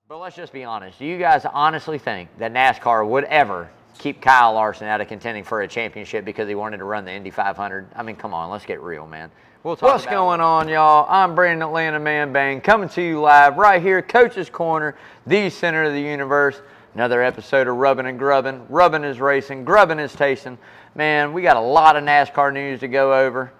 But let's just be honest. Do you guys honestly think that NASCAR would ever keep Kyle Larson out of contending for a championship because he wanted to run the Indy 500? I mean, come on, let's get real, man. What's going on, y'all? I'm Brandon Atlanta Man Bang, coming to you live right here, Coach's Corner, the center of the universe. Another episode of Rubbin' and Grubbin'. Rubbin' is racing, grubbin' is tasting. Man, we got a lot of NASCAR news to go over.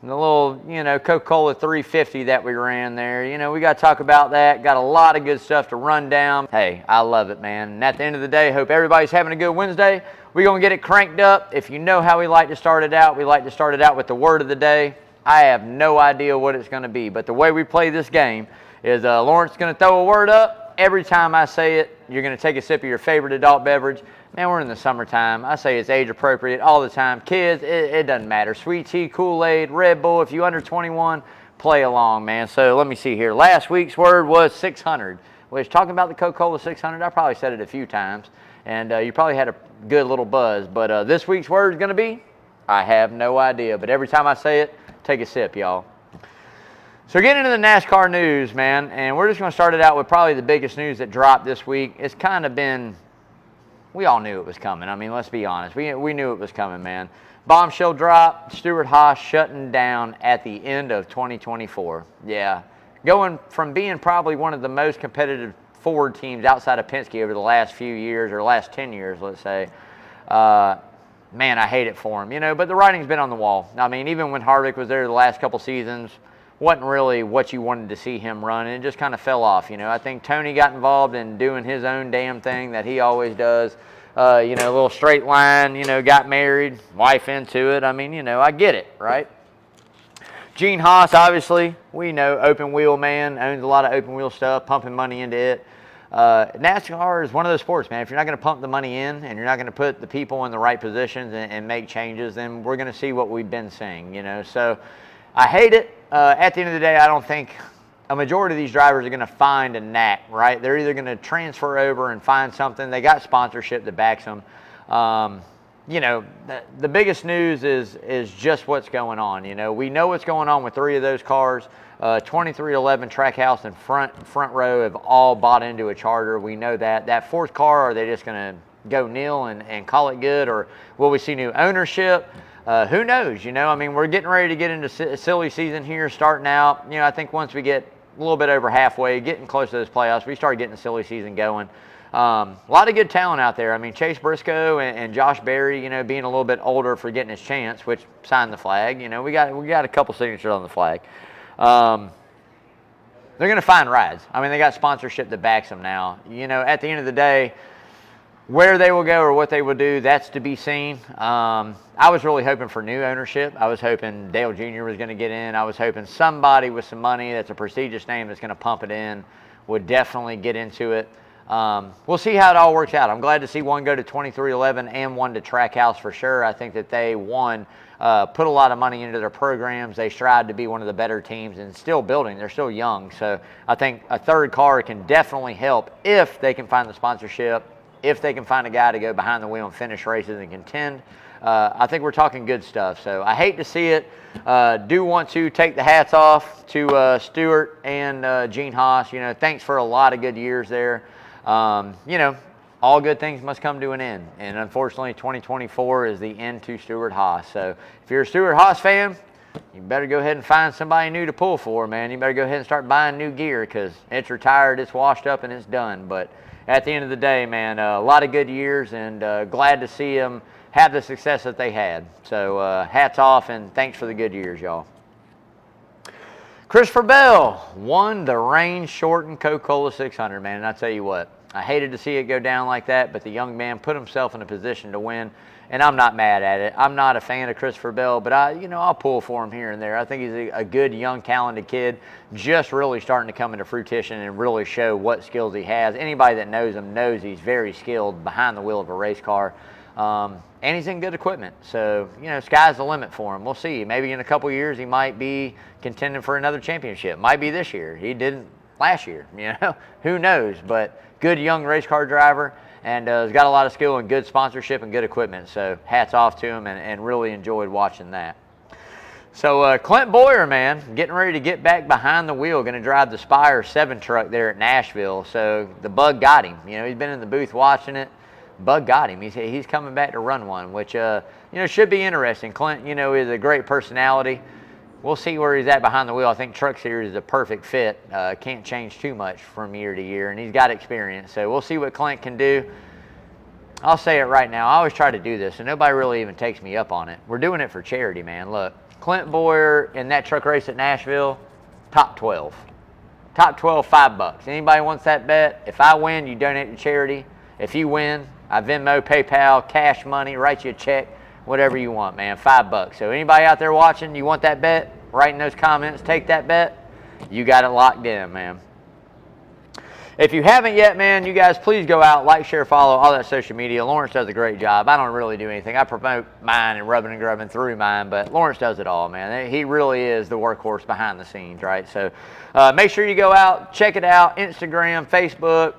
The little, Coca-Cola 350 that we ran there. We got to talk about that. Got a lot of good stuff to run down. Hey, I love it, man. And at the end of the day, hope everybody's having a good Wednesday. We're going to get it cranked up. If you know how we like to start it out, we like to start it out with the word of the day. I have no idea what it's going to be, but the way we play this game is Lawrence going to throw a word up. Every time I say it, you're going to take a sip of your favorite adult beverage. Man, we're in the summertime. I say it's age appropriate all the time. Kids, it doesn't matter. Sweet tea, Kool-Aid, Red Bull. If you're under 21, play along, man. So let me see here. Last week's word was 600. Which, talking about the Coca-Cola 600, I probably said it a few times. And you probably had a good little buzz. But this week's word is going to be, I have no idea. But every time I say it, take a sip, y'all. So getting into the NASCAR news, man. And we're just going to start it out with probably the biggest news that dropped this week. It's kind of been... We all knew it was coming. I mean, let's be honest. We knew it was coming, man. Bombshell drop, Stewart-Haas shutting down at the end of 2024. Yeah. Going from being probably one of the most competitive Ford teams outside of Penske over the last few years, or last 10 years, let's say. Man, I hate it for him, but the writing's been on the wall. I mean, even when Harvick was there the last couple seasons, wasn't really what you wanted to see him run, and it just kind of fell off. I think Tony got involved in doing his own damn thing that he always does. A little straight line, got married, wife into it. I mean, I get it, right? Gene Haas, obviously, we know, open wheel man, owns a lot of open wheel stuff, pumping money into it. NASCAR is one of those sports, man. If you're not going to pump the money in and you're not going to put the people in the right positions and make changes, then we're going to see what we've been seeing, So I hate it. At the end of the day, I don't think a majority of these drivers are going to find a knack, right? They're either going to transfer over and find something. They got sponsorship that backs them. The biggest news is just what's going on. We know what's going on with 3 of those cars. 2311 Trackhouse and front row have all bought into a charter. We know that. That 4th car, are they just going to go nil and call it good, or will we see new ownership? Who knows? I mean, we're getting ready to get into silly season here, starting out. I think once we get a little bit over halfway, getting close to those playoffs, we start getting the silly season going. A lot of good talent out there. I mean, Chase Briscoe and Josh Berry, being a little bit older for getting his chance, which signed the flag. We got a couple signatures on the flag. They're going to find rides. I mean, they got sponsorship that backs them now. At the end of the day, where they will go or what they will do, that's to be seen. I was really hoping for new ownership. I was hoping Dale Jr. was going to get in. I was hoping somebody with some money that's a prestigious name that's going to pump it in would definitely get into it. We'll see how it all works out. I'm glad to see one go to 2311 and one to Trackhouse for sure. I think that they, put a lot of money into their programs. They strive to be one of the better teams and still building. They're still young. So I think a 3rd car can definitely help if they can find the sponsorship, if they can find a guy to go behind the wheel and finish races and contend. I think we're talking good stuff. So I hate to see it. Do want to take the hats off to Stewart and Gene Haas. Thanks for a lot of good years there. All good things must come to an end. And unfortunately, 2024 is the end to Stewart-Haas. So if you're a Stewart-Haas fan, you better go ahead and find somebody new to pull for, man. You better go ahead and start buying new gear because it's retired, it's washed up, and it's done. But at the end of the day, man, a lot of good years, and glad to see them have the success that they had. So hats off, and thanks for the good years, y'all. Christopher Bell won the rain-shortened Coca-Cola 600, man, and I tell you what, I hated to see it go down like that, but the young man put himself in a position to win, and I'm not mad at it. I'm not a fan of Christopher Bell, but I'll pull for him here and there. I think he's a good, young, talented kid, just really starting to come into fruition and really show what skills he has. Anybody that knows him knows he's very skilled behind the wheel of a race car. And he's in good equipment. So, sky's the limit for him. We'll see. Maybe in a couple years he might be contending for another championship. Might be this year. He didn't last year, Who knows? But good young race car driver, and has got a lot of skill and good sponsorship and good equipment. So hats off to him, and really enjoyed watching that. So Clint Boyer, man, getting ready to get back behind the wheel, going to drive the Spire 7 truck there at Nashville. So the bug got him. You know, he's been in the booth watching it. Bug got him. He's coming back to run one, which, you know, should be interesting. Clint, you know, is a great personality. We'll see where he's at behind the wheel. I think Truck Series is a perfect fit. Can't change too much from year to year, and he's got experience. So we'll see what Clint can do. I'll say it right now. I always try to do this, and nobody really even takes me up on it. We're doing it for charity, man. Look. Clint Boyer in that truck race at Nashville, top 12. Top 12, $5. Anybody wants that bet? If I win, you donate to charity. If you win, I Venmo, PayPal, cash money, write you a check, whatever you want, man. $5. So anybody out there watching, you want that bet? Write in those comments, take that bet. You got it locked in, man. If you haven't yet, man, you guys please go out, like, share, follow, all that social media. Lawrence does a great job. I don't really do anything. I promote mine and rubbing and grubbing through mine, but Lawrence does it all, man. He really is the workhorse behind the scenes, right? So make sure you go out, check it out, Instagram, Facebook,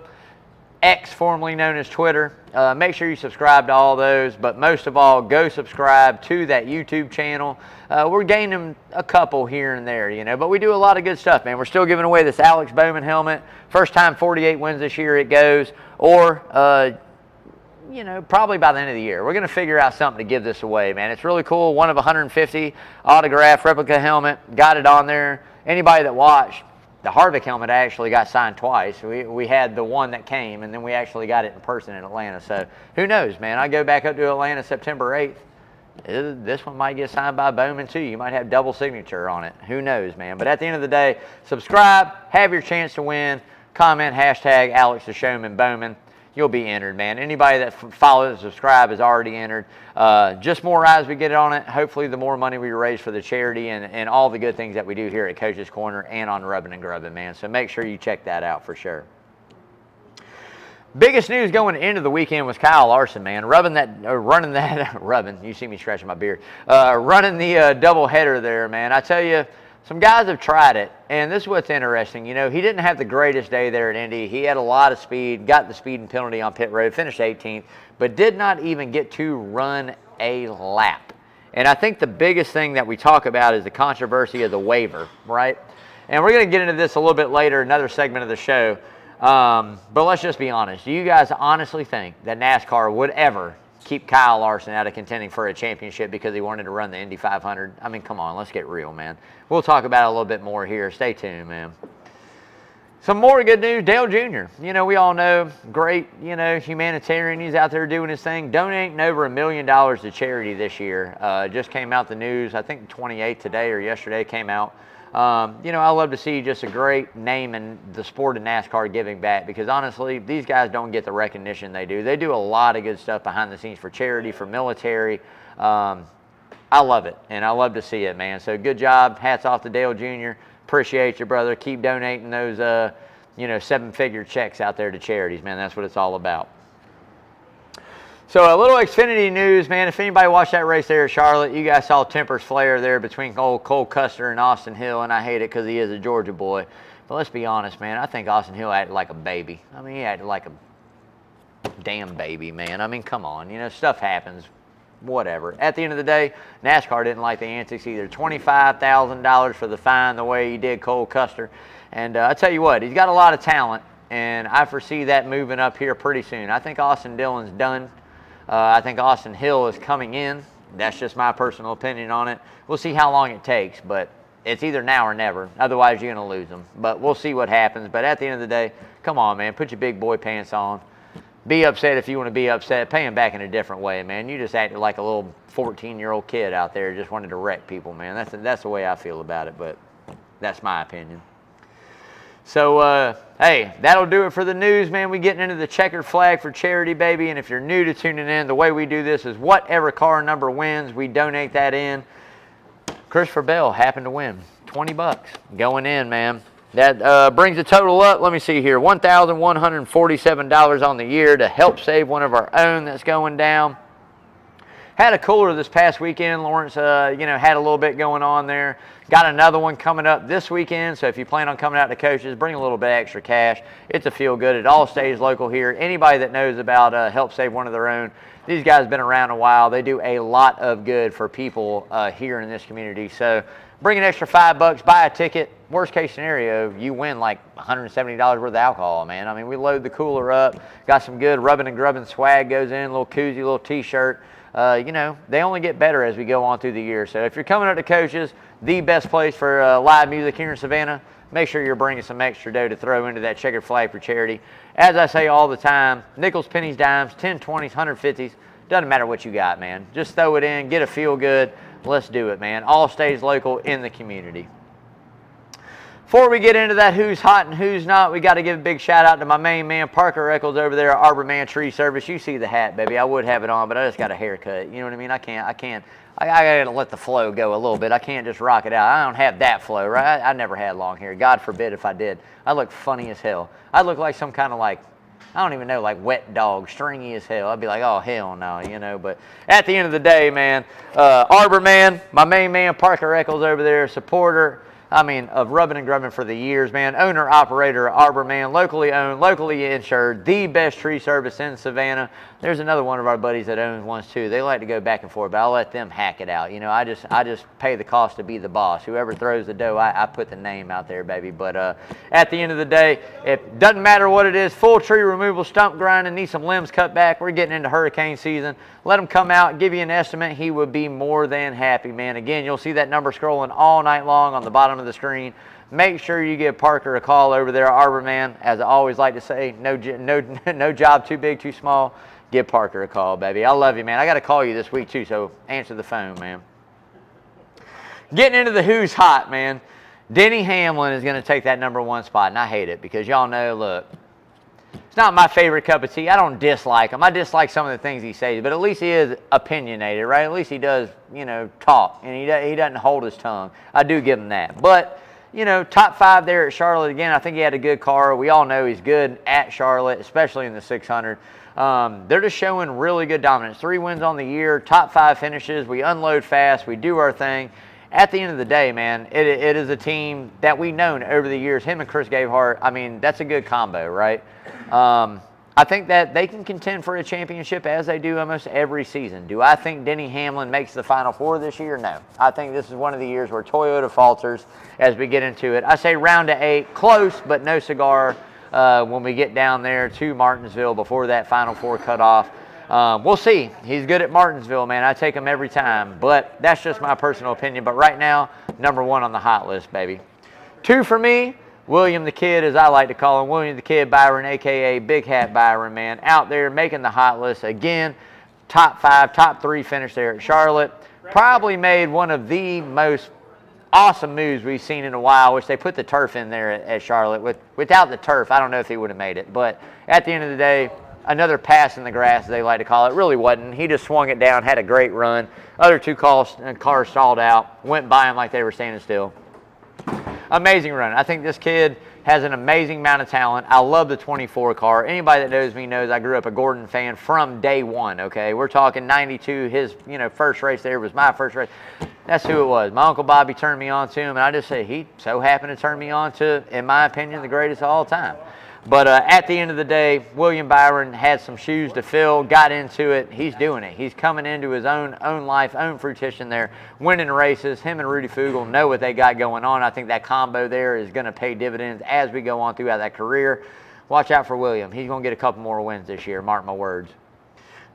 X, formerly known as Twitter. Make sure you subscribe to all those, but most of all, go subscribe to that YouTube channel. We're gaining a couple here and there, you know, but we do a lot of good stuff, man. We're still giving away this Alex Bowman helmet. First time 48 wins this year it goes, or, you know, probably by the end of the year. We're going to figure out something to give this away, man. It's really cool. One of 150 autograph replica helmet. Got it on there. Anybody that watched, the Harvick helmet actually got signed twice. We had the one that came, and then we actually got it in person in Atlanta. So who knows, man? I go back up to Atlanta September 8th. This one might get signed by Bowman too. You might have double signature on it. Who knows, man? But at the end of the day, subscribe, have your chance to win. Comment hashtag Alex the Showman Bowman. You'll be entered, man. Anybody that follows and subscribe is already entered. Just more eyes we get on it. Hopefully, the more money we raise for the charity and all the good things that we do here at Coach's Corner and on Rubbin' and Grubbin', man. So make sure you check that out for sure. Biggest news going into the weekend was Kyle Larson, man. Running that, you see me scratching my beard. Running the double header there, man. I tell you, some guys have tried it, and this is what's interesting. You know, he didn't have the greatest day there at Indy. He had a lot of speed, got the speeding penalty on pit road, finished 18th, but did not even get to run a lap. And I think the biggest thing that we talk about is the controversy of the waiver, right? And we're going to get into this a little bit later, another segment of the show. But let's just be honest. Do you guys honestly think that NASCAR would ever keep Kyle Larson out of contending for a championship because he wanted to run the Indy 500? I mean, come on, let's get real, man. We'll talk about it a little bit more here. Stay tuned, man. Some more good news, Dale Jr. You know, we all know, great, you know, humanitarian. He's out there doing his thing, donating over $1 million to charity this year. Just came out the news, I think 28 today or yesterday came out. You know, I love to see just a great name in the sport of NASCAR giving back, because honestly, these guys don't get the recognition they do. They do a lot of good stuff behind the scenes for charity, for military. I love it, and I love to see it, man. So good job. Hats off to Dale Jr. Appreciate you, brother. Keep donating those, you know, 7-figure checks out there to charities, man. That's what it's all about. So a little Xfinity news, man. If anybody watched that race there at Charlotte, you guys saw tempers flare there between old Cole Custer and Austin Hill, and I hate it because he is a Georgia boy. But let's be honest, man. I think Austin Hill acted like a baby. I mean, he acted like a damn baby, man. I mean, come on. You know, stuff happens. Whatever. At the end of the day, NASCAR didn't like the antics either. $25,000 for the fine the way he did Cole Custer. And I tell you what, he's got a lot of talent, and I foresee that moving up here pretty soon. I think Austin Dillon's done. I think Austin Hill is coming in. That's just my personal opinion on it. We'll see how long it takes, but it's either now or never. Otherwise, you're going to lose them. But we'll see what happens. But at the end of the day, come on, man. Put your big boy pants on. Be upset if you want to be upset. Pay him back in a different way, man. You just acted like a little 14-year-old kid out there, just wanted to wreck people, man. That's the way I feel about it, but that's my opinion. So, hey, that'll do it for the news, man. We getting into the checkered flag for charity, baby. And if you're new to tuning in, the way we do this is whatever car number wins, we donate that in. Christopher Bell happened to win $20 going in, man. That brings the total up, let me see here, $1,147 on the year to help save one of our own that's going down. Had a cooler this past weekend. Lawrence, had a little bit going on there. Got another one coming up this weekend. So if you plan on coming out to Coaches, bring a little bit extra cash. It's a feel good. It all stays local here. Anybody that knows about Help Save One of Their Own, these guys have been around a while. They do a lot of good for people here in this community. So bring an extra $5, buy a ticket. Worst case scenario, you win like $170 worth of alcohol, man. I mean, we load the cooler up. Got some good rubbing and grubbing swag goes in, little koozie, little T-shirt. They only get better as we go on through the year. So if you're coming up to Coaches, the best place for live music here in Savannah, make sure you're bringing some extra dough to throw into that checkered flag for charity. As I say all the time, nickels, pennies, dimes, 10, 20s, 150s, doesn't matter what you got, man. Just throw it in, get a feel good. Let's do it, man. All stays local in the community. Before we get into that who's hot and who's not, we got to give a big shout out to my main man, Parker Eccles over there at Arbor Man Tree Service. You see the hat, baby. I would have it on, but I just got a haircut. You know what I mean? I got to let the flow go a little bit. I can't just rock it out. I don't have that flow, right? I never had long hair. God forbid if I did. I look funny as hell. I look like some kind of I don't even know, like wet dog, stringy as hell. I'd be like, oh, hell no, But at the end of the day, man, Arbor Man, my main man, Parker Eccles over there, supporter, of rubbing and grubbing for the years, man. Owner, operator, Arbor Man, locally owned, locally insured, the best tree service in Savannah. There's another one of our buddies that owns ones too. They like to go back and forth, but I'll let them hack it out. I just pay the cost to be the boss. Whoever throws the dough, I put the name out there, baby. But at the end of the day, it doesn't matter what it is, full tree removal, stump grinding, need some limbs cut back. We're getting into hurricane season. Let him come out, give you an estimate. He would be more than happy, man. Again, you'll see that number scrolling all night long on the bottom of the screen. Make sure you give Parker a call over there, Arbor Man. As I always like to say, no job too big, too small. Give Parker a call, baby. I love you, man. I got to call you this week, too, so answer the phone, man. Getting into the who's hot, man. Denny Hamlin is going to take that #1 spot, and I hate it because y'all know, look, it's not my favorite cup of tea. I don't dislike him. I dislike some of the things he says, but at least he is opinionated, right? At least he does, talk, and he doesn't hold his tongue. I do give him that. But, top 5 there at Charlotte. Again, I think he had a good car. We all know he's good at Charlotte, especially in the 600. They're just showing really good dominance. 3 wins on the year, top 5 finishes. We unload fast. We do our thing. At the end of the day, man, it is a team that we've known over the years. Him and Chris Gabehart, that's a good combo, right? I think that they can contend for a championship as they do almost every season. Do I think Denny Hamlin makes the Final Four this year? No. I think this is one of the years where Toyota falters as we get into it. I say round to 8, close, but no cigar when we get down there to Martinsville before that Final Four cutoff. We'll see. He's good at Martinsville, man. I take him every time, but that's just my personal opinion. But right now, #1 on the hot list, baby. 2 for me, William the Kid, as I like to call him, William the Kid Byron, a.k.a. Big Hat Byron, man, out there making the hot list again. Top 5, top 3 finish there at Charlotte. Probably made one of the most awesome moves we've seen in a while, which they put the turf in there at Charlotte. Without the turf, I don't know if he would have made it. But at the end of the day, another pass in the grass, as they like to call it. Really wasn't. He just swung it down, had a great run. Other 2 cars stalled out, went by him like they were standing still. Amazing run. I think this kid has an amazing amount of talent. I love the 24 car. Anybody that knows me knows I grew up a Gordon fan from day one, okay? We're talking 92. His, first race there was my first race. That's who it was. My Uncle Bobby turned me on to him, and I just say he so happened to turn me on to, in my opinion, the greatest of all time. But at the end of the day, William Byron had some shoes to fill, got into it. He's doing it. He's coming into his own life, own fruition there, winning races. Him and Rudy Fugel know what they got going on. I think that combo there is going to pay dividends as we go on throughout that career. Watch out for William. He's going to get a couple more wins this year, mark my words.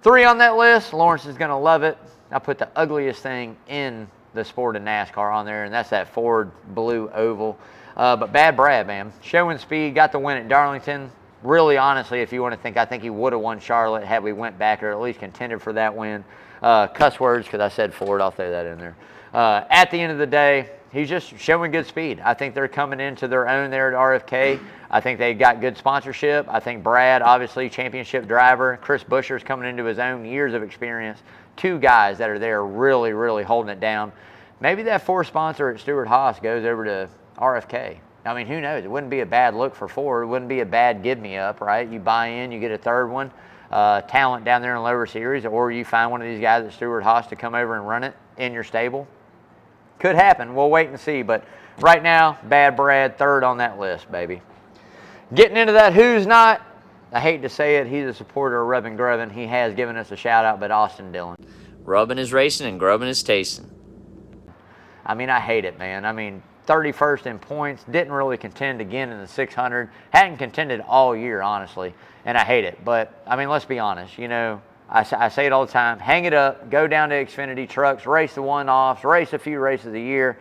3 on that list. Lawrence is going to love it. I put the ugliest thing in the sport of NASCAR on there, and that's that Ford blue oval. But Bad Brad, man, showing speed, got the win at Darlington. Really, honestly, if you want to think, I think he would have won Charlotte had we went back, or at least contended for that win. Cuss words, because I said Ford, I'll throw that in there. At the end of the day, he's just showing good speed. I think they're coming into their own there at RFK. I think they got good sponsorship. I think Brad, obviously, championship driver. Chris Buescher's coming into his own, years of experience. 2 guys that are there really, really holding it down. Maybe that 4th sponsor at Stewart-Haas goes over to RFK. I mean, who knows? It wouldn't be a bad look for Ford. It wouldn't be a bad give-me-up, right? You buy in, you get a 3rd one. talent down there in the lower series, or you find one of these guys at Stewart-Haas to come over and run it in your stable. Could happen. We'll wait and see. But right now, Bad Brad, third on that list, baby. Getting into that who's not, I hate to say it, he's a supporter of Rubbin' Grubbin. He has given us a shout-out, but Austin Dillon. Rubbin' is racing and grubbin' is tasting. I mean, I hate it, man. I mean, 31st in points, didn't really contend again in the 600, hadn't contended all year, honestly, and I hate it. But, I mean, let's be honest, you know, I say it all the time, hang it up, go down to Xfinity trucks, race the one-offs, race a few races a year.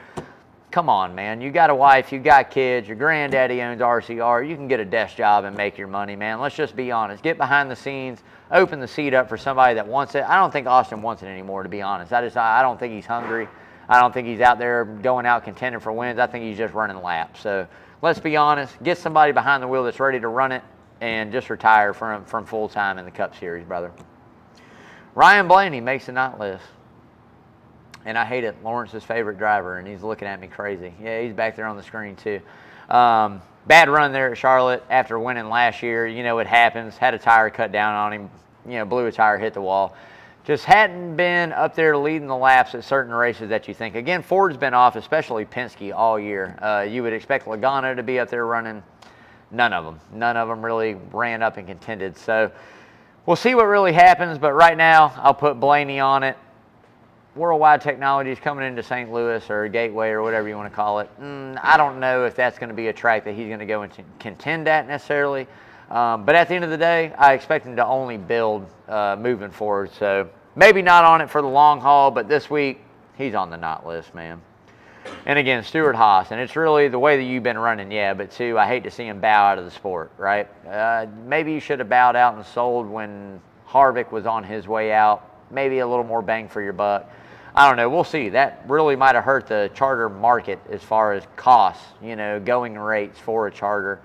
Come on, man. You got a wife, you got kids, your granddaddy owns RCR, you can get a desk job and make your money, man. Let's just be honest. Get behind the scenes, open the seat up for somebody that wants it. I don't think Austin wants it anymore, to be honest. I don't think he's hungry. I don't think he's out there going out contending for wins. I think he's just running laps. So let's be honest. Get somebody behind the wheel that's ready to run it and just retire from full-time in the Cup Series, brother. Ryan Blaney makes the not list. And I hate it. Lawrence's favorite driver, and he's looking at me crazy. Yeah, he's back there on the screen too. Bad run there at Charlotte after winning last year. You know, it happens. Had a tire cut down on him. You know, blew a tire, hit the wall. Just hadn't been up there leading the laps at certain races that you think. Again, Ford's been off, especially Penske, all year. You would expect Logano to be up there running. None of them. None of them really ran up and contended. So we'll see what really happens, but right now I'll put Blaney on it. Worldwide Technologies coming into St. Louis or Gateway or whatever you want to call it. I don't know if that's going to be a track that he's going to go and contend at necessarily. But at the end of the day, I expect him to only build moving forward. So maybe not on it for the long haul, but this week he's on the not list, man. And again, Stewart-Haas, and it's really the way that you've been running, yeah, but too, I hate to see him bow out of the sport, right? Maybe you should have bowed out and sold when Harvick was on his way out. Maybe a little more bang for your buck. I don't know. We'll see. That really might have hurt the charter market as far as costs, you know, going rates for a charter.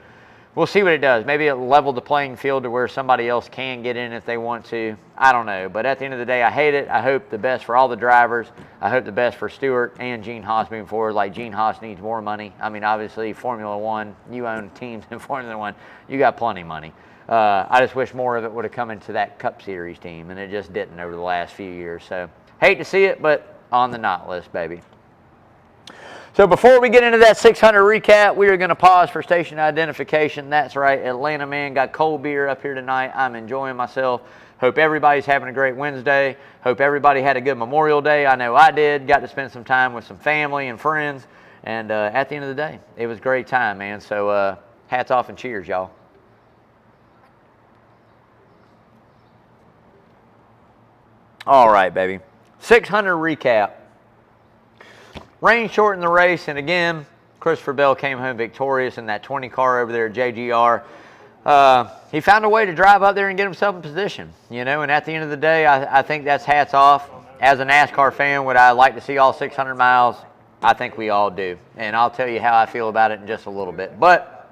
We'll see what it does. Maybe it leveled the playing field to where somebody else can get in if they want to. I don't know. But at the end of the day, I hate it. I hope the best for all the drivers. I hope the best for Stewart and Gene Haas moving forward. Like, Gene Haas needs more money. I mean, obviously, Formula One, you own teams in Formula One. You got plenty of money. I just wish more of it would have come into that Cup Series team, and it just didn't over the last few years. So, hate to see it, but on the not list, baby. So before we get into that 600 recap, we are going to pause for station identification. That's right, Atlanta man got cold beer up here tonight. I'm enjoying myself. Hope everybody's having a great Wednesday. Hope everybody had a good Memorial Day. I know I did. Got to spend some time with some family and friends. And at the end of the day, it was a great time, man. So hats off and cheers, y'all. All right, baby. 600 recap. Rain shortened the race, and again, Christopher Bell came home victorious in that 20 car over there at JGR. He found a way to drive up there and get himself in position, you know, and at the end of the day, I think that's hats off. As a NASCAR fan, would I like to see all 600 miles? I think we all do, and I'll tell you how I feel about it in just a little bit. But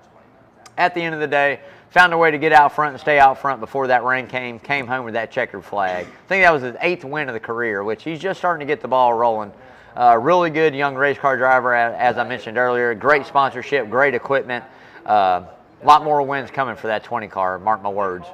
at the end of the day, found a way to get out front and stay out front before that rain came home with that checkered flag. I think that was his 8th win of the career, which he's just starting to get the ball rolling. Really good young race car driver, as I mentioned earlier. Great sponsorship, great equipment. A lot more wins coming for that 20 car, mark my words.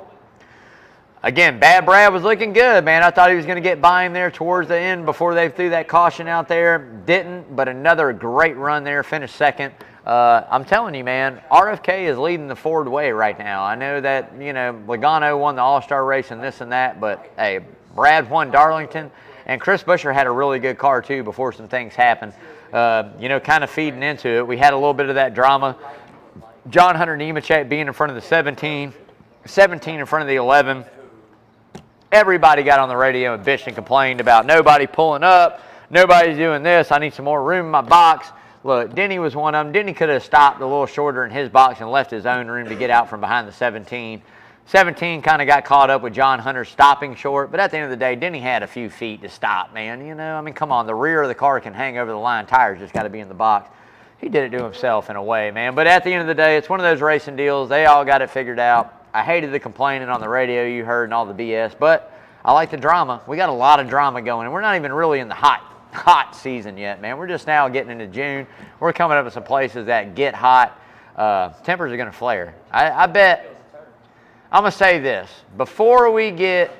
Again, Bad Brad was looking good, man. I thought he was going to get by him there towards the end before they threw that caution out there. Didn't, but another great run there, finished second. I'm telling you, man, RFK is leading the Ford way right now. I know that, you know, Logano won the All-Star race and this and that, but, hey, Brad won Darlington. And Chris Buescher had a really good car, too, before some things happened. You know, kind of feeding into it. We had a little bit of that drama. John Hunter Nemechek being in front of the 17 in front of the 11. Everybody got on the radio and bitched and complained about nobody pulling up, nobody's doing this, I need some more room in my box. Look, Denny was one of them. Denny could have stopped a little shorter in his box and left his own room to get out from behind the 17. 17 kind of got caught up with John Hunter stopping short, but at the end of the day, Denny had a few feet to stop, man. You know, I mean, come on, the rear of the car can hang over the line. Tires just got to be in the box. He did it to himself in a way, man. But at the end of the day, it's one of those racing deals. They all got it figured out. I hated the complaining on the radio you heard and all the BS, but I like the drama. We got a lot of drama going, and we're not even really in the hot season yet, man. We're just now getting into June. We're coming up with some places that get hot. Tempers are going to flare. I I'm going to say this. Before we get,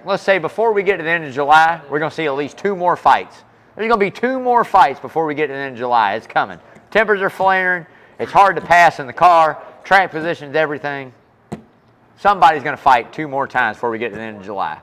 let's say before we get to the end of July, we're going to see at least 2 more fights. There's going to be 2 more fights before we get to the end of July. It's coming. Tempers are flaring. It's hard to pass in the car. Track position's everything. Somebody's going to fight 2 more times before we get to the end of July.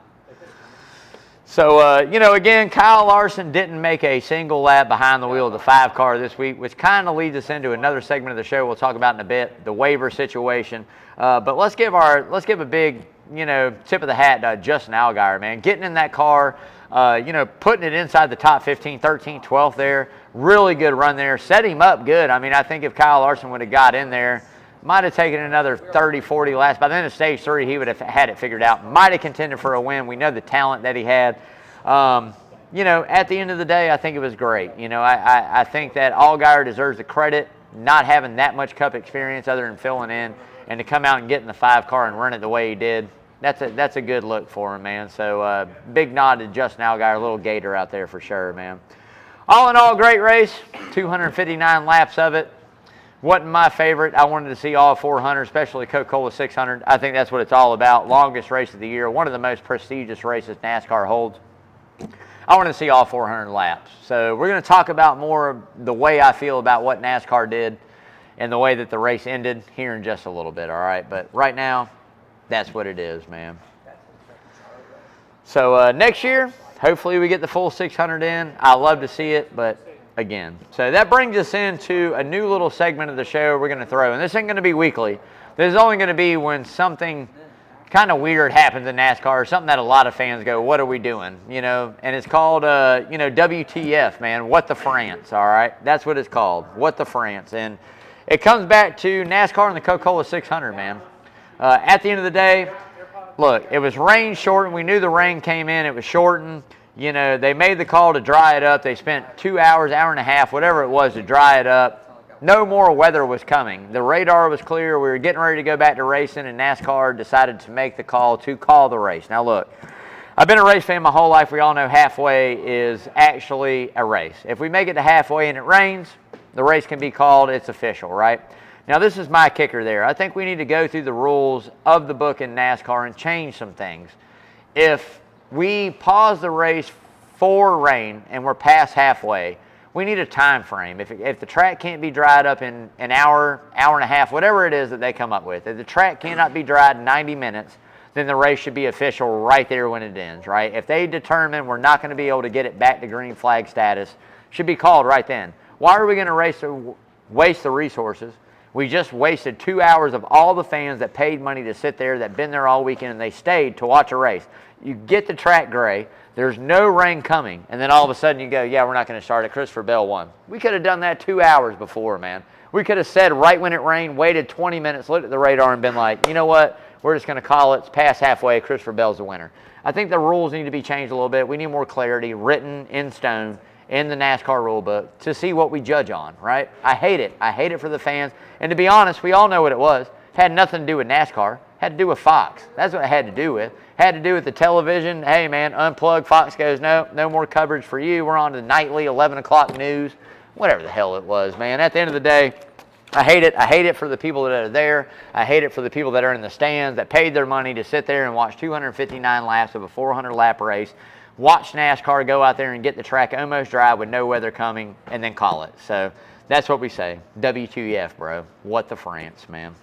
So, again, Kyle Larson didn't make a single lap behind the wheel of the 5 car this week, which kind of leads us into another segment of the show we'll talk about in a bit, the waiver situation. But let's give a big, tip of the hat to Justin Allgaier, man. Getting in that car, putting it inside the top 15, 13th, 12th there. Really good run there. Set him up good. I mean, I think if Kyle Larson would have got in there, might have taken another 30, 40 laps. By the end of stage 3, he would have had it figured out. Might have contended for a win. We know the talent that he had. At the end of the day, I think it was great. I think that Allgaier deserves the credit, not having that much Cup experience other than filling in, and to come out and get in the 5 car and run it the way he did. That's a good look for him, man. So big nod to Justin Allgaier, Lil Gator out there for sure, man. All in all, great race. 259 laps of it. Wasn't my favorite. I wanted to see all 400, especially Coca-Cola 600. I think that's what it's all about. Longest race of the year. One of the most prestigious races NASCAR holds. I want to see all 400 laps. So we're going to talk about more of the way I feel about what NASCAR did and the way that the race ended here in just a little bit, all right? But right now, that's what it is, man. So next year, hopefully we get the full 600 in. I love to see it, but again. So that brings us into a new little segment of the show we're going to throw. And this ain't going to be weekly. This is only going to be when something kind of weird happens in NASCAR, or something that a lot of fans go, what are we doing? And it's called, WTF, man, What the France, all right? That's what it's called, What the France. And it comes back to NASCAR and the Coca-Cola 600, man. At the end of the day, look, it was rain shortened. We knew the rain came in. It was shortened. They made the call to dry it up. They spent 2 hours, hour and a half, whatever it was, to dry it up. No more weather was coming. The radar was clear. We were getting ready to go back to racing, and NASCAR decided to make the call to call the race. Now, look, I've been a race fan my whole life. We all know halfway is actually a race. If we make it to halfway and it rains, the race can be called. It's official, right? Now, this is my kicker there. I think we need to go through the rules of the book in NASCAR and change some things. If we pause the race for rain and we're past halfway, we need a time frame. If the track can't be dried up in an hour, hour and a half, whatever it is that they come up with, if the track cannot be dried in 90 minutes, then the race should be official right there when it ends, right? If they determine we're not going to be able to get it back to green flag status, should be called right then. Why are we going to waste the resources? We just wasted 2 hours of all the fans that paid money to sit there, that been there all weekend, and they stayed to watch a race. You get the track gray, there's no rain coming, and then all of a sudden you go, yeah, we're not going to start it. Christopher Bell won. We could have done that 2 hours before, man. We could have said right when it rained, waited 20 minutes, looked at the radar, and been like, you know what? We're just going to call it. It's past halfway. Christopher Bell's the winner. I think the rules need to be changed a little bit. We need more clarity, written in stone in the NASCAR rule book to see what we judge on, right? I hate it. I hate it for the fans. And to be honest, we all know what it was. It had nothing to do with NASCAR. It had to do with Fox. That's what it had to do with. Had to do with the television. Hey, man, unplug. Fox goes, no more coverage for you. We're on the nightly 11 o'clock news. Whatever the hell it was, man. At the end of the day, I hate it. I hate it for the people that are there. I hate it for the people that are in the stands that paid their money to sit there and watch 259 laps of a 400-lap race, watch NASCAR go out there and get the track almost dry with no weather coming, and then call it. So that's what we say. WTF, bro. What the France, man.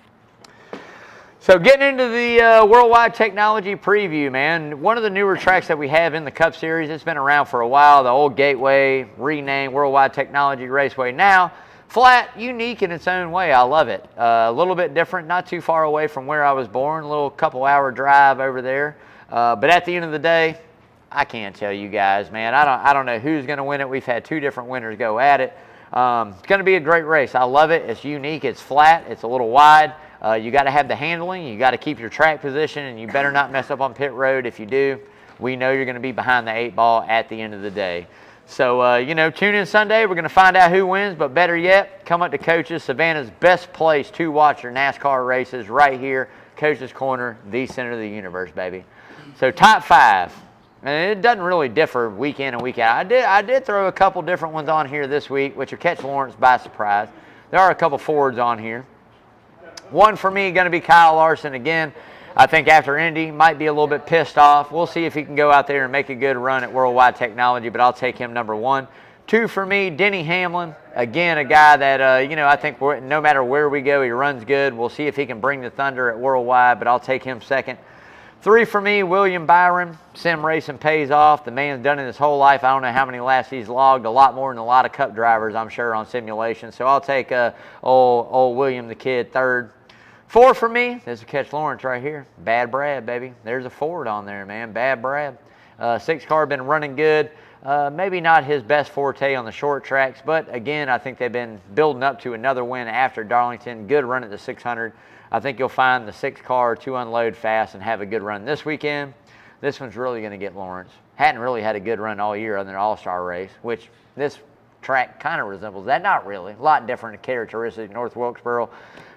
So getting into the Worldwide Technology preview, man. One of the newer tracks that we have in the Cup Series, it's been around for a while, the old Gateway, renamed Worldwide Technology Raceway. Now, flat, unique in its own way. I love it. A little bit different, not too far away from where I was born, a little couple-hour drive over there. But at the end of the day, I can't tell you guys, man. I don't know who's going to win it. We've had 2 different winners go at it. It's going to be a great race. I love it. It's unique. It's flat. It's a little wide. You got to have the handling. You got to keep your track position, and you better not mess up on pit road. If you do, we know you're going to be behind the 8 ball at the end of the day. So, tune in Sunday. We're going to find out who wins, but better yet, come up to Coach's, Savannah's best place to watch your NASCAR races right here, Coach's Corner, the center of the universe, baby. So, top 5. And it doesn't really differ week in and week out. I did throw a couple different ones on here this week, which will catch Lawrence by surprise. There are a couple Fords on here. 1 for me going to be Kyle Larson again. I think after Indy, might be a little bit pissed off. We'll see if he can go out there and make a good run at Worldwide Technology, but I'll take him number 1. 2 for me, Denny Hamlin. Again, a guy that, I think no matter where we go, he runs good. We'll see if he can bring the thunder at Worldwide, but I'll take him second. 3 for me, William Byron. Sim racing pays off. The man's done it his whole life. I don't know how many laps he's logged. A lot more than a lot of Cup drivers, I'm sure, on simulation. So I'll take old William the Kid third. 4 for me, there's a catch Lawrence right here. Bad Brad, baby. There's a Ford on there, man. Bad Brad. 6 car been running good. Maybe not his best forte on the short tracks, but again, I think they've been building up to another win after Darlington. Good run at the 600. I think you'll find the 6 car to unload fast and have a good run this weekend. This one's really going to get Lawrence. Hadn't really had a good run all year other than an all-star race, which this track kind of resembles that. Not really. A lot different characteristic North Wilkesboro.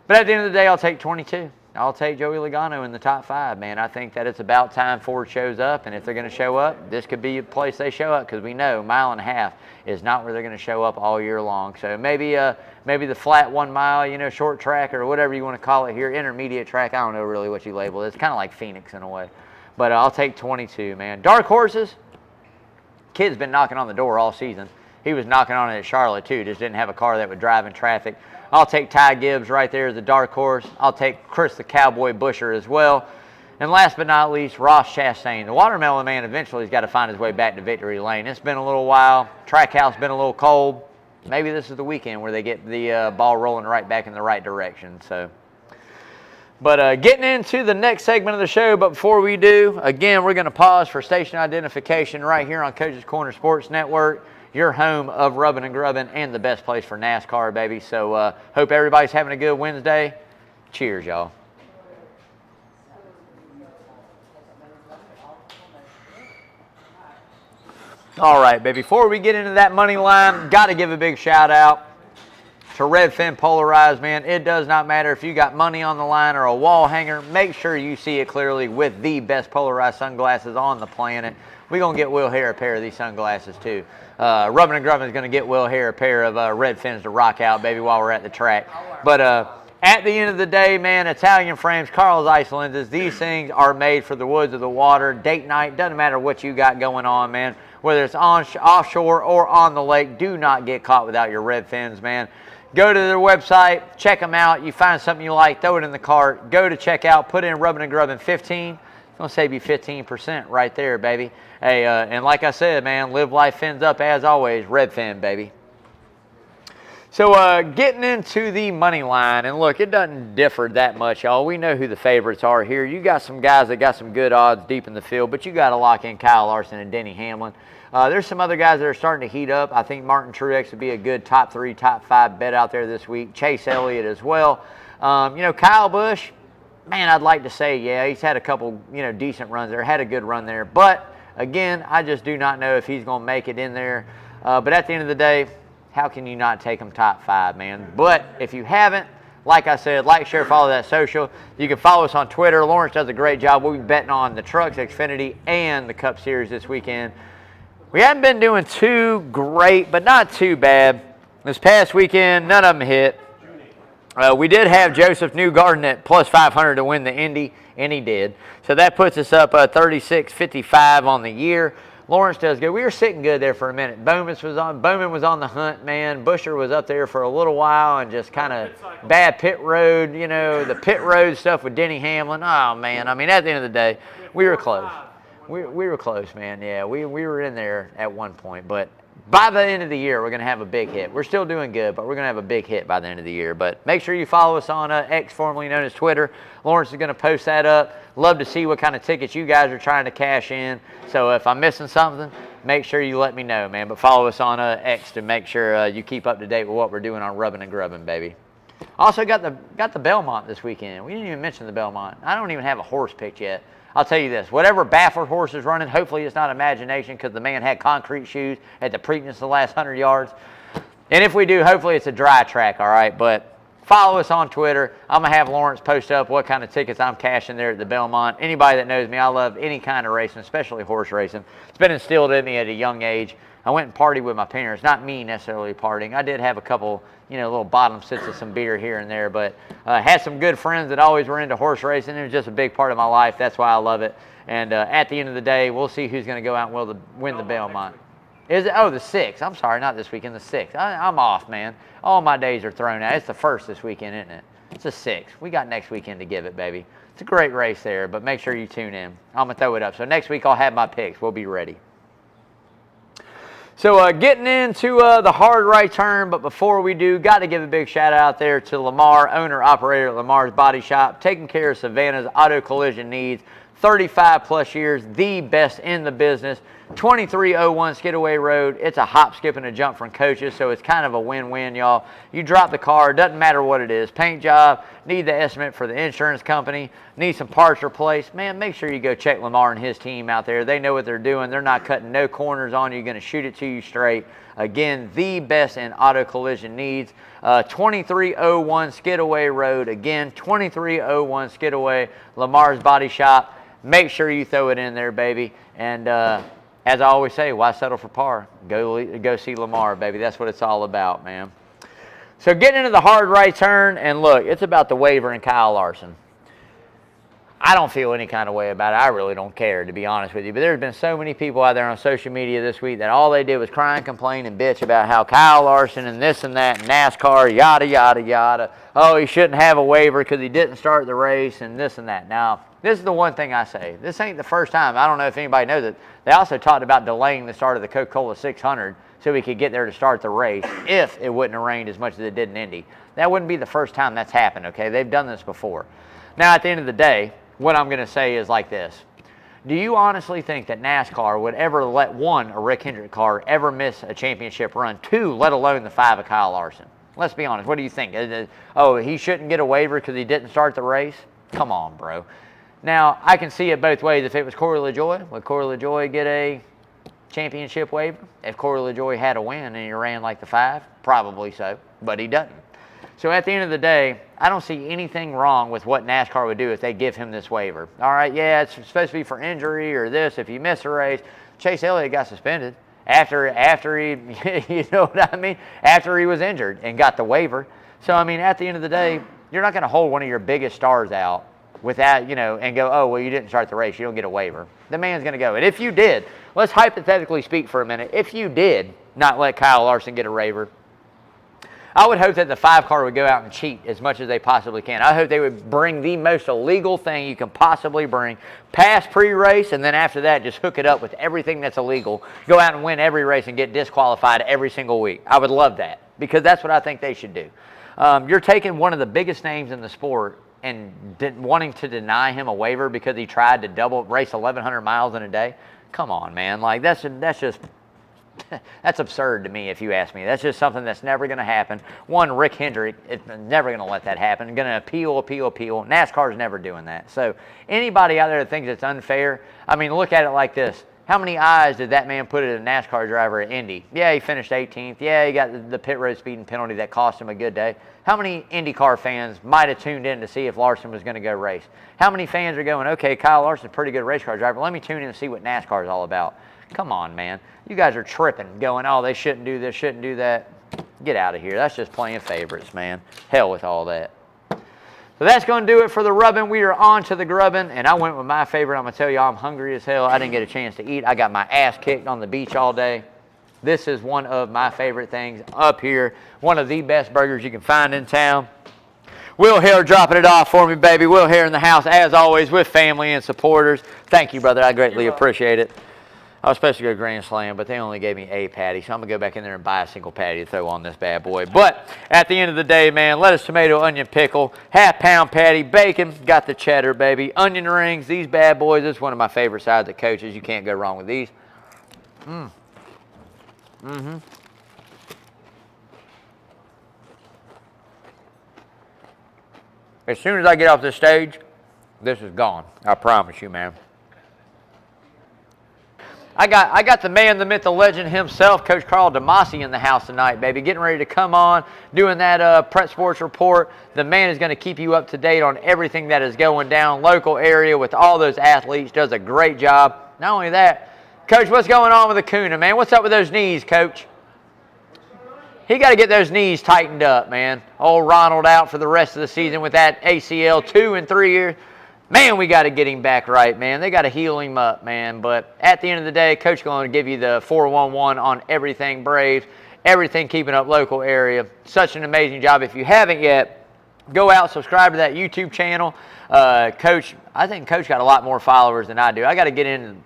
But at the end of the day, I'll take 22. I'll take Joey Logano in the top 5, man. I think that it's about time Ford shows up, and if they're going to show up, this could be a place they show up because we know 1.5 miles is not where they're going to show up all year long. So maybe the flat 1 mile, short track or whatever you want to call it here, intermediate track. I don't know really what you label it. It's kind of like Phoenix in a way. But I'll take 22, man. Dark horses, kid's been knocking on the door all season. He was knocking on it at Charlotte too, just didn't have a car that would drive in traffic. I'll take Ty Gibbs right there as a dark horse. I'll take Chris the Cowboy Busher as well. And last but not least, Ross Chastain. The Watermelon Man eventually has got to find his way back to victory lane. It's been a little while. Trackhouse been a little cold. Maybe this is the weekend where they get the ball rolling right back in the right direction. But getting into the next segment of the show, but before we do, again, we're going to pause for station identification right here on Coach's Corner Sports Network. Your home of rubbing and grubbing and the best place for NASCAR, baby. So hope everybody's having a good Wednesday. Cheers, y'all. All right, baby. Before we get into that money line, got to give a big shout out to Redfin Polarized, man. It does not matter if you got money on the line or a wall hanger. Make sure you see it clearly with the best polarized sunglasses on the planet. We're going to get Will Hare a pair of these sunglasses, too. Rubbin' and Grubbin is going to get Will Hare a pair of Redfins to rock out, baby, while we're at the track. But at the end of the day, man, Italian frames, Carl's Ice lenses, these things are made for the woods or the water, date night, doesn't matter what you got going on, man. Whether it's offshore or on the lake, do not get caught without your Redfins, man. Go to their website, check them out. You find something you like, throw it in the cart. Go to checkout, put in Rubbin' and Grubbin 15. It's going to save you 15% right there, baby. Hey, and like I said, man, live life fins up as always. Redfin, baby. So getting into the money line, and look, it doesn't differ that much, y'all. We know who the favorites are here. You got some guys that got some good odds deep in the field, but you got to lock in Kyle Larson and Denny Hamlin. There's some other guys that are starting to heat up. I think Martin Truex would be a good top 3, top 5 bet out there this week. Chase Elliott as well. Kyle Busch, man, I'd like to say, yeah, he's had a couple, decent runs there, had a good run there. But, again, I just do not know if he's going to make it in there. But at the end of the day, how can you not take him top 5, man? But if you haven't, like I said, like, share, follow that social. You can follow us on Twitter. Lawrence does a great job. We'll be betting on the Trucks, Xfinity, and the Cup Series this weekend. We haven't been doing too great, but not too bad. This past weekend, none of them hit. We did have Joseph Newgarden at plus 500 to win the Indy, and he did. So that puts us up 36.55 on the year. Lawrence does good. We were sitting good there for a minute. Bowman was on the hunt, man. Busher was up there for a little while and just kind of bad pit road, the pit road stuff with Denny Hamlin. Oh, man. I mean, at the end of the day, we were close. We were close, man. Yeah, we were in there at one point. But by the end of the year, we're going to have a big hit. We're still doing good, but we're going to have a big hit by the end of the year. But make sure you follow us on X, formerly known as Twitter. Lawrence is going to post that up. Love to see what kind of tickets you guys are trying to cash in. So if I'm missing something, make sure you let me know, man. But follow us on X to make sure you keep up to date with what we're doing on Rubbin' and Grubbin', baby. Also got the Belmont this weekend. We didn't even mention the Belmont. I don't even have a horse picked yet. I'll tell you this, whatever Baffert horse is running, hopefully it's not imagination because the man had concrete shoes at the Preakness the last 100 yards. And if we do, hopefully it's a dry track, all right? But Follow us on Twitter. I'm going to have Lawrence post up what kind of tickets I'm cashing there at the Belmont. Anybody that knows me, I love any kind of racing, especially horse racing. It's been instilled in me at a young age. I went and partied with my parents, not me necessarily partying. I did have a couple, little bottom sips of some beer here and there, but had some good friends that always were into horse racing. It was just a big part of my life. That's why I love it. And at the end of the day, we'll see who's going to go out and win the Belmont. Is it? Oh, the 6th. I'm sorry, not this weekend, the 6th. I'm off, man. All my days are thrown out. It's the 1st this weekend, isn't it? It's the 6th. We got next weekend to give it, baby. It's a great race there, but make sure you tune in. I'm going to throw it up. So next week I'll have my picks. We'll be ready. So getting into the hard right turn, but before we do, got to give a big shout out there to Lamar, owner-operator at Lamar's Body Shop, taking care of Savannah's auto collision needs. 35 plus years, the best in the business. 2301 Skidaway Road. It's a hop, skip, and a jump from Coaches, so it's kind of a win-win, y'all. You drop the car, doesn't matter what it is. Paint job, need the estimate for the insurance company, need some parts replaced. Man, make sure you go check Lamar and his team out there. They know what they're doing. They're not cutting no corners on you. Going to shoot it to you straight. Again, the best in auto collision needs. 2301 Skidaway Road. Again, 2301 Skidaway, Lamar's Body Shop. Make sure you throw it in there, baby. And as I always say, why settle for par? Go see Lamar, baby. That's what it's all about, man. So getting into the hard right turn, and look, it's about the waiver and Kyle Larson. I don't feel any kind of way about it. I really don't care, to be honest with you. But there's been so many people out there on social media this week that all they did was cry and complain and bitch about how Kyle Larson and this and that, and NASCAR, yada, yada, yada. Oh, he shouldn't have a waiver because he didn't start the race and this and that. Now, this is the one thing I say. This ain't the first time. I don't know if anybody knows it. They also talked about delaying the start of the Coca-Cola 600 so we could get there to start the race if it wouldn't have rained as much as it did in Indy. That wouldn't be the first time that's happened, okay? They've done this before. Now, at the end of the day, what I'm going to say is like this. Do you honestly think that NASCAR would ever let, one, a Rick Hendrick car ever miss a championship run, two, let alone the 5 of Kyle Larson? Let's be honest. What do you think? Oh, he shouldn't get a waiver because he didn't start the race? Come on, bro. Now, I can see it both ways. If it was Corey LaJoie, would Corey LaJoie get a championship waiver? If Corey LaJoie had a win and he ran like the 5, probably so, but he doesn't. So at the end of the day, I don't see anything wrong with what NASCAR would do if they give him this waiver. All right, yeah, it's supposed to be for injury or this. If you miss a race, Chase Elliott got suspended after he, you know what I mean? After he was injured and got the waiver. So, I mean, at the end of the day, you're not going to hold one of your biggest stars out without, and go, oh, well, you didn't start the race. You don't get a waiver. The man's going to go. And if you did, let's hypothetically speak for a minute. If you did not let Kyle Larson get a waiver, I would hope that the 5 car would go out and cheat as much as they possibly can. I hope they would bring the most illegal thing you can possibly bring past pre-race, and then after that, just hook it up with everything that's illegal. Go out and win every race and get disqualified every single week. I would love that because that's what I think they should do. You're taking one of the biggest names in the sport and wanting to deny him a waiver because he tried to race 1,100 miles in a day. Come on, man. Like, that's just... That's absurd to me, if you ask me. That's just something that's never going to happen. One, Rick Hendrick is never going to let that happen. Going to appeal. NASCAR's never doing that. So anybody out there that thinks it's unfair, I mean, look at it like this. How many eyes did that man put at a NASCAR driver at Indy? Yeah, he finished 18th. Yeah, he got the pit road speeding penalty that cost him a good day. How many IndyCar fans might have tuned in to see if Larson was going to go race? How many fans are going, okay, Kyle Larson's a pretty good race car driver. Let me tune in and see what NASCAR is all about. Come on, man. You guys are tripping, going, oh, they shouldn't do this, shouldn't do that. Get out of here. That's just playing favorites, man. Hell with all that. So that's going to do it for the rubbing. We are on to the grubbing, and I went with my favorite. I'm going to tell you, I'm hungry as hell. I didn't get a chance to eat. I got my ass kicked on the beach all day. This is one of my favorite things up here. One of the best burgers you can find in town. Will Hare dropping it off for me, baby. Will Hare in the house, as always, with family and supporters. Thank you, brother. I greatly appreciate it. I was supposed to go Grand Slam, but they only gave me a patty, so I'm going to go back in there and buy a single patty to throw on this bad boy. But at the end of the day, man, lettuce, tomato, onion, pickle, half-pound patty, bacon, got the cheddar, baby, onion rings, these bad boys. This is one of my favorite sides at Coach's. You can't go wrong with these. As soon as I get off this stage, this is gone. I promise you, man. I got the man, the myth, the legend himself, Coach Carl DeMasi in the house tonight, baby. Getting ready to come on, doing that Prep Sports Report. The man is going to keep you up to date on everything that is going down local area with all those athletes. Does a great job. Not only that, Coach, what's going on with Acuna, man? What's up with those knees, Coach? He got to get those knees tightened up, man. Old Ronald out for the rest of the season with that ACL 2 and 3 years. Man, we got to get him back right, man. They got to heal him up, man. But at the end of the day, Coach is going to give you the 411 on everything Braves, everything keeping up local area. Such an amazing job. If you haven't yet, go out, subscribe to that YouTube channel. Coach, I think Coach got a lot more followers than I do. I got to get in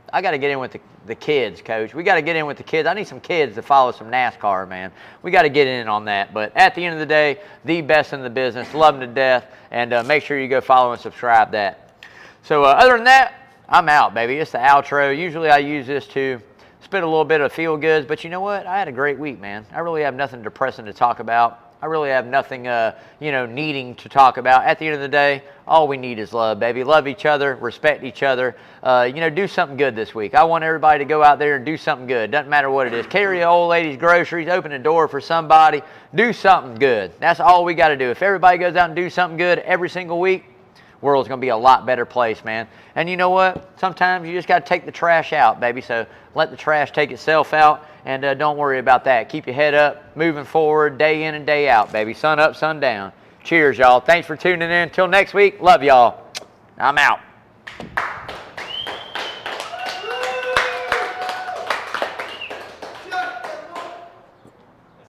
with the kids, Coach. We got to get in with the kids. I need some kids to follow some NASCAR, man. We got to get in on that. But at the end of the day, the best in the business. Love them to death. And make sure you go follow and subscribe that. So other than that, I'm out, baby. It's the outro. Usually I use this to spit a little bit of feel goods, but you know what? I had a great week, man. I really have nothing depressing to talk about. I really have nothing, needing to talk about. At the end of the day, all we need is love, baby. Love each other, respect each other. Do something good this week. I want everybody to go out there and do something good. Doesn't matter what it is. Carry an old lady's groceries, open a door for somebody. Do something good. That's all we got to do. If everybody goes out and do something good every single week, world's going to be a lot better place, man. And you know what? Sometimes you just got to take the trash out, baby. So let the trash take itself out, and don't worry about that. Keep your head up, moving forward, day in and day out, baby. Sun up, sun down. Cheers, y'all. Thanks for tuning in. Until next week, love y'all. I'm out.